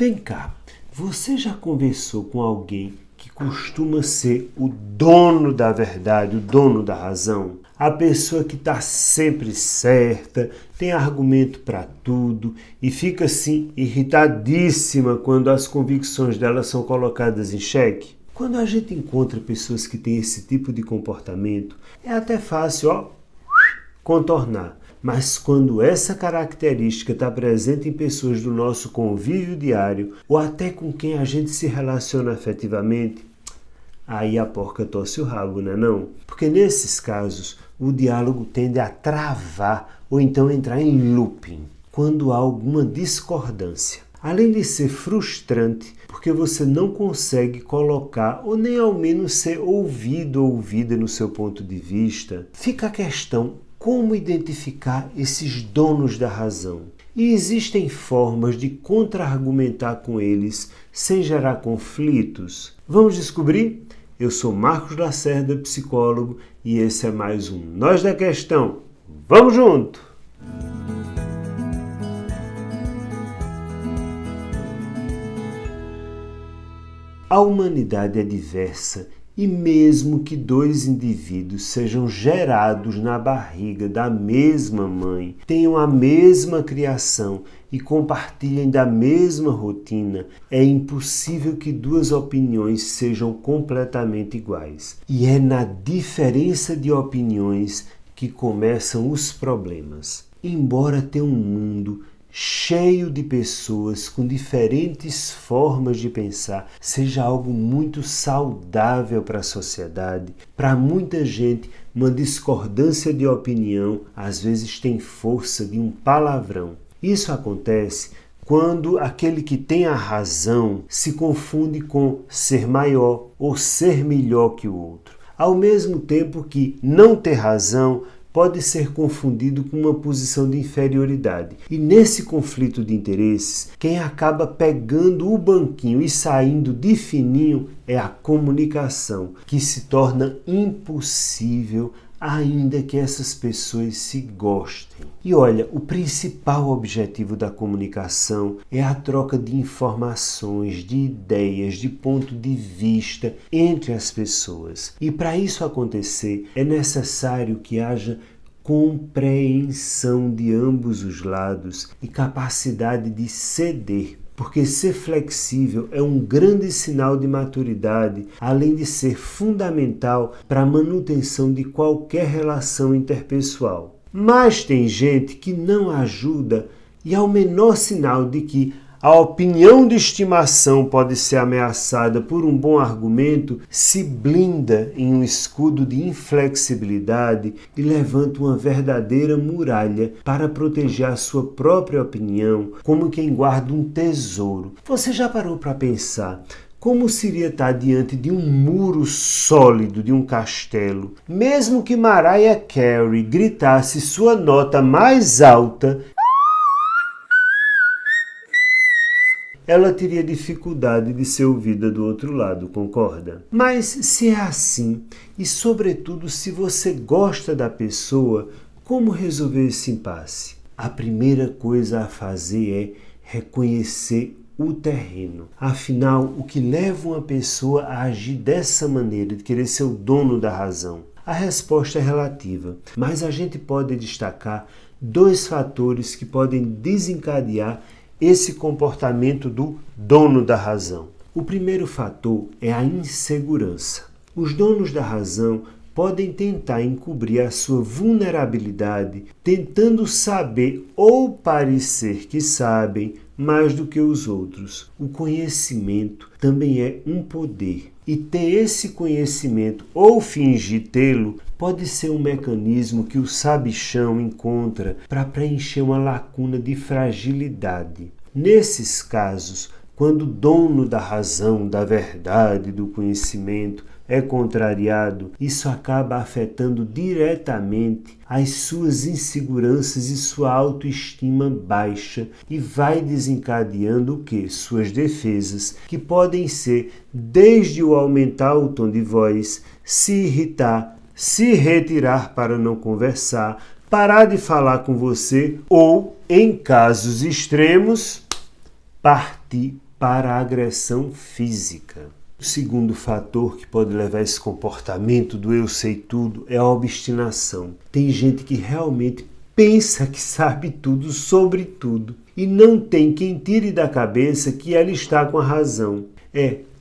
Vem cá, você já conversou com alguém que costuma ser o dono da verdade, o dono da razão? A pessoa que está sempre certa, tem argumento para tudo e fica assim irritadíssima quando as convicções dela são colocadas em xeque? Quando a gente encontra pessoas que têm esse tipo de comportamento, é até fácil, contornar. Mas quando essa característica está presente em pessoas do nosso convívio diário ou até com quem a gente se relaciona afetivamente, aí a porca torce o rabo, não é não? Porque nesses casos o diálogo tende a travar ou então entrar em looping quando há alguma discordância. Além de ser frustrante, porque você não consegue colocar ou nem ao menos ser ouvido ou ouvida no seu ponto de vista, fica a questão: como identificar esses donos da razão? E existem formas de contra-argumentar com eles sem gerar conflitos? Vamos descobrir? Eu sou Marcos Lacerda, psicólogo, e esse é mais um Nós da Questão. Vamos junto! A humanidade é diversa e mesmo que dois indivíduos sejam gerados na barriga da mesma mãe, tenham a mesma criação e compartilhem da mesma rotina, é impossível que duas opiniões sejam completamente iguais. E é na diferença de opiniões que começam os problemas. Embora tenha um mundo cheio de pessoas com diferentes formas de pensar, seja algo muito saudável para a sociedade, para muita gente, uma discordância de opinião às vezes tem força de um palavrão. Isso acontece quando aquele que tem a razão se confunde com ser maior ou ser melhor que o outro, ao mesmo tempo que não ter razão pode ser confundido com uma posição de inferioridade. E nesse conflito de interesses, quem acaba pegando o banquinho e saindo de fininho é a comunicação, que se torna impossível ainda que essas pessoas se gostem. E olha, o principal objetivo da comunicação é a troca de informações, de ideias, de ponto de vista entre as pessoas. E para isso acontecer, é necessário que haja compreensão de ambos os lados e capacidade de ceder. Porque ser flexível é um grande sinal de maturidade, além de ser fundamental para a manutenção de qualquer relação interpessoal. Mas tem gente que não ajuda e ao menor sinal de que a opinião de estimação pode ser ameaçada por um bom argumento, se blinda em um escudo de inflexibilidade e levanta uma verdadeira muralha para proteger a sua própria opinião, como quem guarda um tesouro. Você já parou para pensar como seria estar diante de um muro sólido de um castelo? Mesmo que Mariah Carey gritasse sua nota mais alta, ela teria dificuldade de ser ouvida do outro lado, concorda? Mas se é assim, e sobretudo se você gosta da pessoa, como resolver esse impasse? A primeira coisa a fazer é reconhecer o terreno. Afinal, o que leva uma pessoa a agir dessa maneira, de querer ser o dono da razão? A resposta é relativa, mas a gente pode destacar dois fatores que podem desencadear esse comportamento do dono da razão. O primeiro fator é a insegurança. Os donos da razão podem tentar encobrir a sua vulnerabilidade, tentando saber ou parecer que sabem mais do que os outros. O conhecimento também é um poder. E ter esse conhecimento ou fingir tê-lo pode ser um mecanismo que o sabichão encontra para preencher uma lacuna de fragilidade. Nesses casos, quando o dono da razão, da verdade, do conhecimento é contrariado, isso acaba afetando diretamente as suas inseguranças e sua autoestima baixa e vai desencadeando o quê? Suas defesas, que podem ser desde o aumentar o tom de voz, se irritar, se retirar para não conversar, parar de falar com você ou, em casos extremos, partir para a agressão física. O segundo fator que pode levar a esse comportamento do eu sei tudo é a obstinação. Tem gente que realmente pensa que sabe tudo sobre tudo e não tem quem tire da cabeça que ela está com a razão.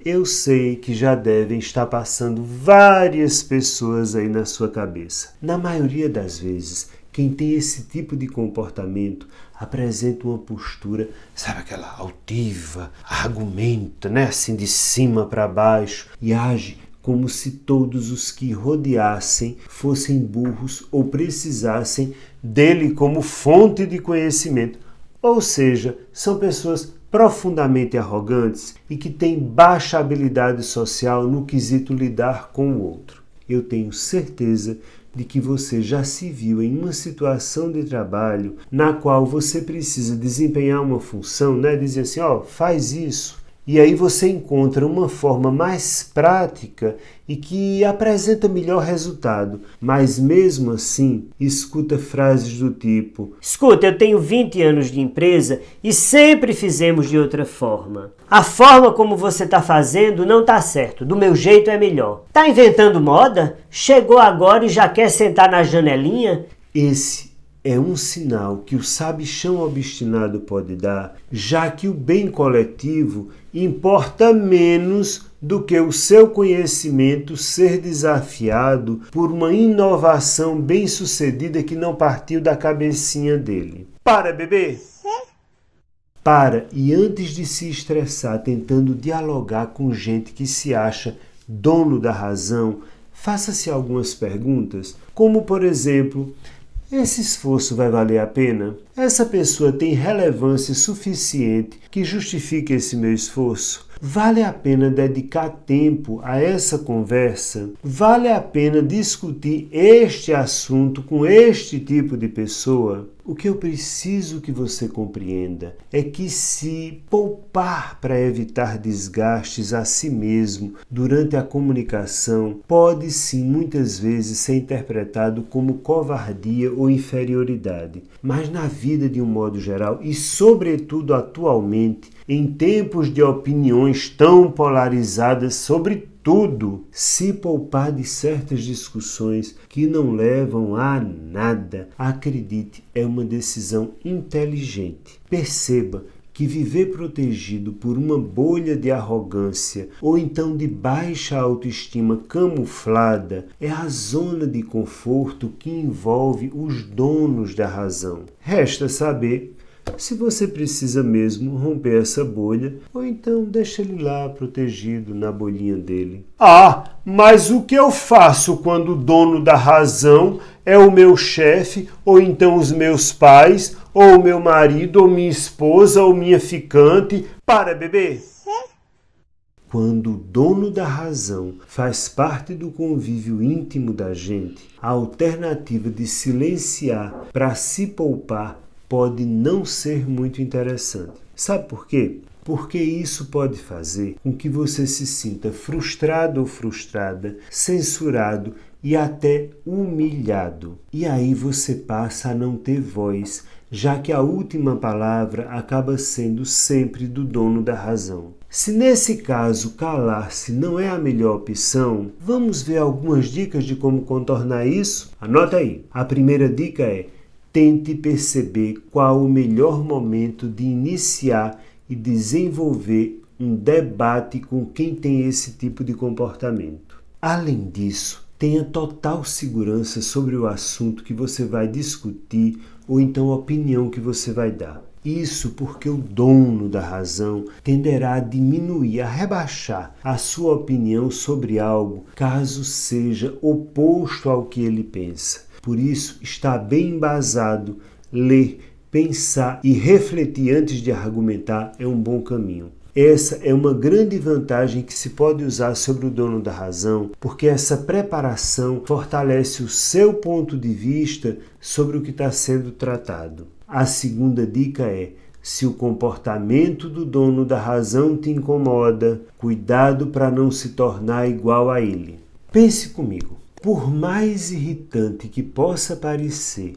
Eu sei que já devem estar passando várias pessoas aí na sua cabeça. Na maioria das vezes, quem tem esse tipo de comportamento apresenta uma postura, sabe, aquela altiva, argumenta, assim de cima para baixo e age como se todos os que rodeassem fossem burros ou precisassem dele como fonte de conhecimento. Ou seja, são pessoas profundamente arrogantes e que têm baixa habilidade social no quesito lidar com o outro. Eu tenho certeza de que você já se viu em uma situação de trabalho na qual você precisa desempenhar uma função, dizer assim, faz isso. E aí você encontra uma forma mais prática e que apresenta melhor resultado. Mas mesmo assim, escuta frases do tipo: escuta, eu tenho 20 anos de empresa e sempre fizemos de outra forma. A forma como você está fazendo não está certo, do meu jeito é melhor. Está inventando moda? Chegou agora e já quer sentar na janelinha? Esse é um sinal que o sabichão obstinado pode dar, já que o bem coletivo importa menos do que o seu conhecimento ser desafiado por uma inovação bem-sucedida que não partiu da cabecinha dele. Para, bebê! Para, e antes de se estressar tentando dialogar com gente que se acha dono da razão, faça-se algumas perguntas, como por exemplo: esse esforço vai valer a pena? Essa pessoa tem relevância suficiente que justifique esse meu esforço? Vale a pena dedicar tempo a essa conversa? Vale a pena discutir este assunto com este tipo de pessoa? O que eu preciso que você compreenda é que se poupar para evitar desgastes a si mesmo durante a comunicação pode sim muitas vezes ser interpretado como covardia ou inferioridade. Mas na vida de um modo geral e sobretudo atualmente, em tempos de opiniões tão polarizadas sobre tudo, se poupar de certas discussões que não levam a nada, acredite, é uma decisão inteligente. Perceba que viver protegido por uma bolha de arrogância ou então de baixa autoestima camuflada é a zona de conforto que envolve os donos da razão. Resta saber se você precisa mesmo romper essa bolha, ou então deixa ele lá protegido na bolinha dele. Mas o que eu faço quando o dono da razão é o meu chefe, ou então os meus pais, ou o meu marido, ou minha esposa, ou minha ficante? Para, bebê! Quando o dono da razão faz parte do convívio íntimo da gente, a alternativa de silenciar para se poupar pode não ser muito interessante. Sabe por quê? Porque isso pode fazer com que você se sinta frustrado ou frustrada, censurado e até humilhado. E aí você passa a não ter voz, já que a última palavra acaba sendo sempre do dono da razão. Se nesse caso calar-se não é a melhor opção, vamos ver algumas dicas de como contornar isso? Anota aí. A primeira dica é: tente perceber qual o melhor momento de iniciar e desenvolver um debate com quem tem esse tipo de comportamento. Além disso, tenha total segurança sobre o assunto que você vai discutir ou então a opinião que você vai dar. Isso porque o dono da razão tenderá a diminuir, a rebaixar a sua opinião sobre algo caso seja oposto ao que ele pensa. Por isso, está bem embasado, ler, pensar e refletir antes de argumentar é um bom caminho. Essa é uma grande vantagem que se pode usar sobre o dono da razão, porque essa preparação fortalece o seu ponto de vista sobre o que está sendo tratado. A segunda dica é: se o comportamento do dono da razão te incomoda, cuidado para não se tornar igual a ele. Pense comigo. Por mais irritante que possa parecer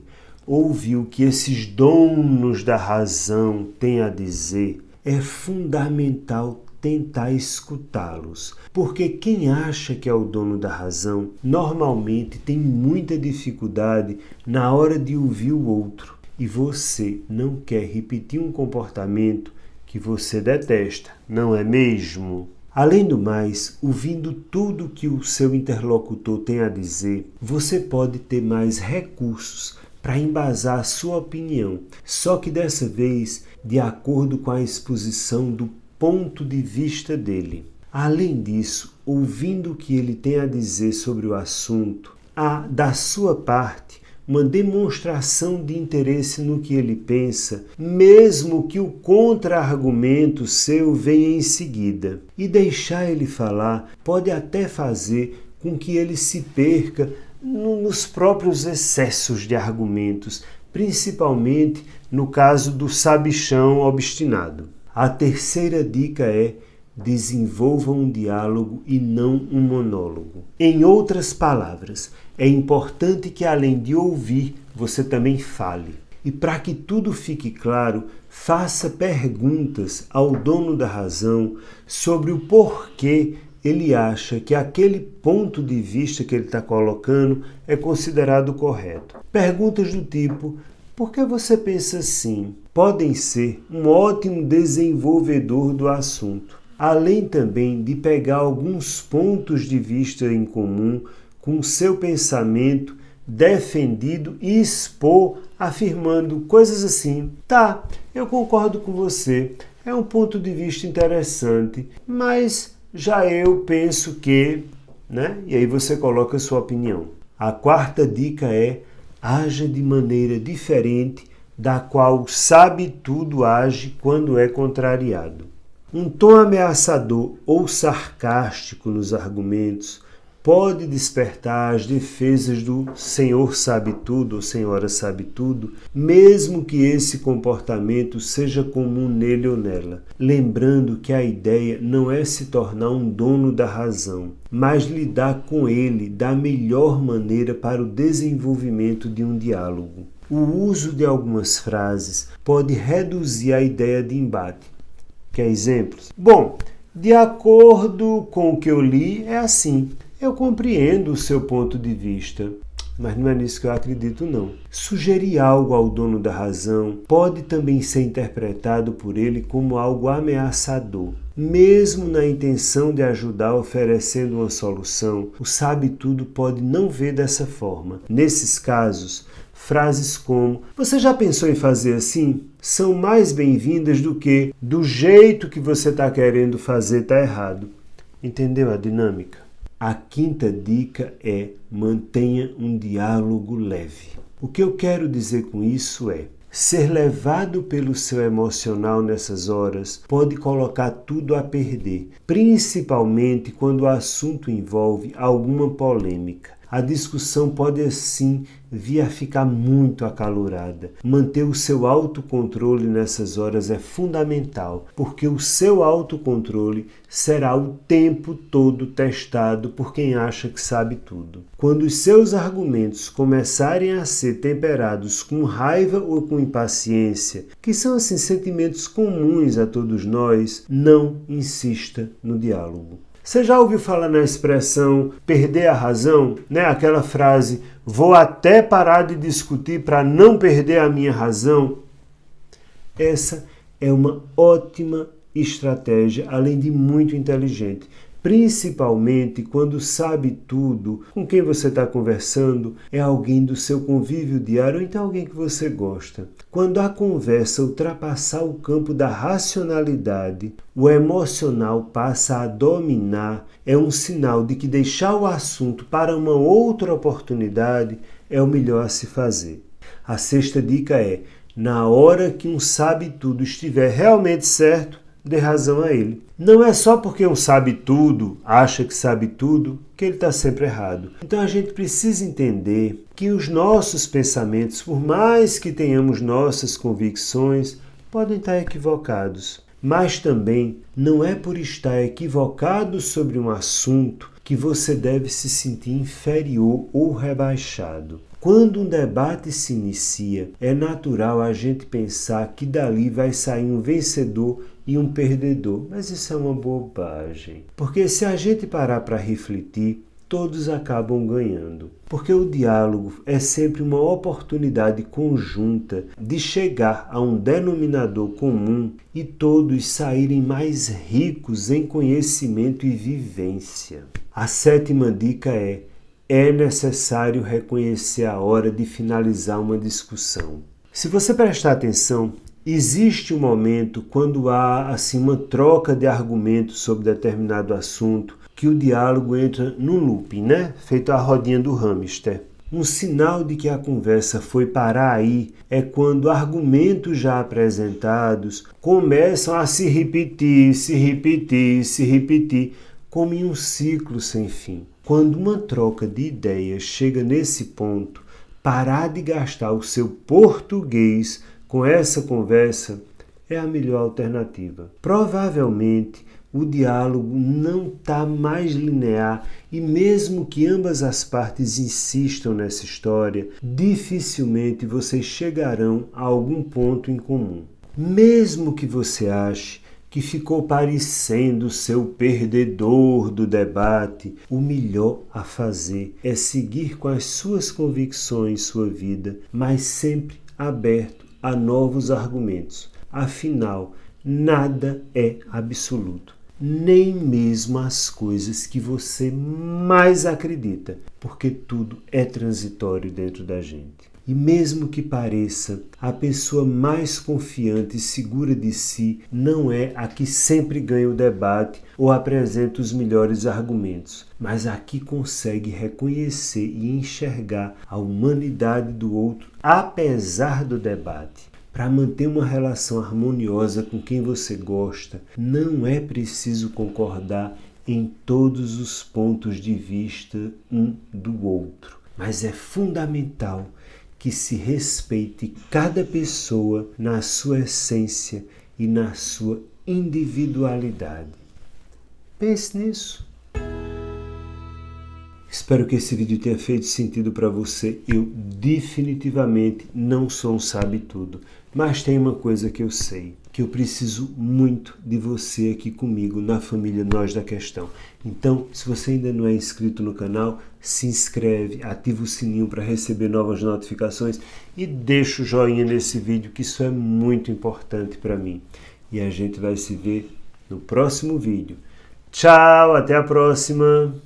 ouvir o que esses donos da razão têm a dizer, é fundamental tentar escutá-los, porque quem acha que é o dono da razão normalmente tem muita dificuldade na hora de ouvir o outro, e você não quer repetir um comportamento que você detesta, não é mesmo? Além do mais, ouvindo tudo que o seu interlocutor tem a dizer, você pode ter mais recursos para embasar a sua opinião, só que dessa vez de acordo com a exposição do ponto de vista dele. Além disso, ouvindo o que ele tem a dizer sobre o assunto, há da sua parte uma demonstração de interesse no que ele pensa, mesmo que o contra-argumento seu venha em seguida. E deixar ele falar pode até fazer com que ele se perca nos próprios excessos de argumentos, principalmente no caso do sabichão obstinado. A terceira dica é: desenvolva um diálogo e não um monólogo. Em outras palavras, é importante que além de ouvir, você também fale. E para que tudo fique claro, faça perguntas ao dono da razão sobre o porquê ele acha que aquele ponto de vista que ele está colocando é considerado correto. Perguntas do tipo: por que você pensa assim? Podem ser um ótimo desenvolvedor do assunto, além também de pegar alguns pontos de vista em comum com o seu pensamento defendido e expor afirmando coisas assim: tá, eu concordo com você, é um ponto de vista interessante, mas já eu penso que, né? E aí você coloca a sua opinião. A quarta dica é: haja de maneira diferente da qual o sabe-tudo age quando é contrariado. Um tom ameaçador ou sarcástico nos argumentos pode despertar as defesas do senhor sabe-tudo ou senhora sabe-tudo, mesmo que esse comportamento seja comum nele ou nela. Lembrando que a ideia não é se tornar um dono da razão, mas lidar com ele da melhor maneira para o desenvolvimento de um diálogo. O uso de algumas frases pode reduzir a ideia de embate. Quer exemplos? Bom, de acordo com o que eu li, é assim. Eu compreendo o seu ponto de vista, mas não é nisso que eu acredito, não. Sugerir algo ao dono da razão pode também ser interpretado por ele como algo ameaçador. Mesmo na intenção de ajudar oferecendo uma solução, o sabe-tudo pode não ver dessa forma. Nesses casos, frases como "você já pensou em fazer assim?" são mais bem-vindas do que "do jeito que você está querendo fazer está errado." Entendeu a dinâmica? A quinta dica é: mantenha um diálogo leve. O que eu quero dizer com isso é: ser levado pelo seu emocional nessas horas pode colocar tudo a perder, principalmente quando o assunto envolve alguma polêmica. A discussão pode assim vir a ficar muito acalorada. Manter o seu autocontrole nessas horas é fundamental, porque o seu autocontrole será o tempo todo testado por quem acha que sabe tudo. Quando os seus argumentos começarem a ser temperados com raiva ou com impaciência, que são assim sentimentos comuns a todos nós, não insista no diálogo. Você já ouviu falar na expressão perder a razão? Aquela frase, vou até parar de discutir para não perder a minha razão? Essa é uma ótima estratégia, além de muito inteligente. Principalmente quando sabe tudo, com quem você está conversando é alguém do seu convívio diário ou então alguém que você gosta. Quando a conversa ultrapassar o campo da racionalidade, o emocional passa a dominar, é um sinal de que deixar o assunto para uma outra oportunidade é o melhor a se fazer. A sexta dica é: na hora que um sabe-tudo estiver realmente certo, dê razão a ele. Não é só porque um sabe tudo, acha que sabe tudo, que ele está sempre errado. Então a gente precisa entender que os nossos pensamentos, por mais que tenhamos nossas convicções, podem estar equivocados. Mas também não é por estar equivocado sobre um assunto que você deve se sentir inferior ou rebaixado. Quando um debate se inicia, é natural a gente pensar que dali vai sair um vencedor e um perdedor. Mas isso é uma bobagem. Porque se a gente parar para refletir, todos acabam ganhando. Porque o diálogo é sempre uma oportunidade conjunta de chegar a um denominador comum e todos saírem mais ricos em conhecimento e vivência. A 7ª dica é necessário reconhecer a hora de finalizar uma discussão. Se você prestar atenção, existe um momento quando há assim uma troca de argumentos sobre determinado assunto que o diálogo entra num looping, né? Feito a rodinha do hamster. Um sinal de que a conversa foi parar aí é quando argumentos já apresentados começam a se repetir, como em um ciclo sem fim. Quando uma troca de ideias chega nesse ponto, parar de gastar o seu português com essa conversa é a melhor alternativa. Provavelmente o diálogo não está mais linear e mesmo que ambas as partes insistam nessa história, dificilmente vocês chegarão a algum ponto em comum. Mesmo que você ache que ficou parecendo ser o perdedor do debate, o melhor a fazer é seguir com as suas convicções, sua vida, mas sempre aberto a novos argumentos. Afinal, nada é absoluto, nem mesmo as coisas que você mais acredita, porque tudo é transitório dentro da gente. E mesmo que pareça, a pessoa mais confiante e segura de si não é a que sempre ganha o debate ou apresenta os melhores argumentos, mas a que consegue reconhecer e enxergar a humanidade do outro apesar do debate. Para manter uma relação harmoniosa com quem você gosta, não é preciso concordar em todos os pontos de vista um do outro, mas é fundamental que se respeite cada pessoa na sua essência e na sua individualidade. Pense nisso. Espero que esse vídeo tenha feito sentido para você. Eu definitivamente não sou um sabe-tudo, mas tem uma coisa que eu sei, que eu preciso muito de você aqui comigo na família Nós da Questão. Então, se você ainda não é inscrito no canal, se inscreve, ativa o sininho para receber novas notificações e deixa o joinha nesse vídeo, que isso é muito importante para mim. E a gente vai se ver no próximo vídeo. Tchau, até a próxima!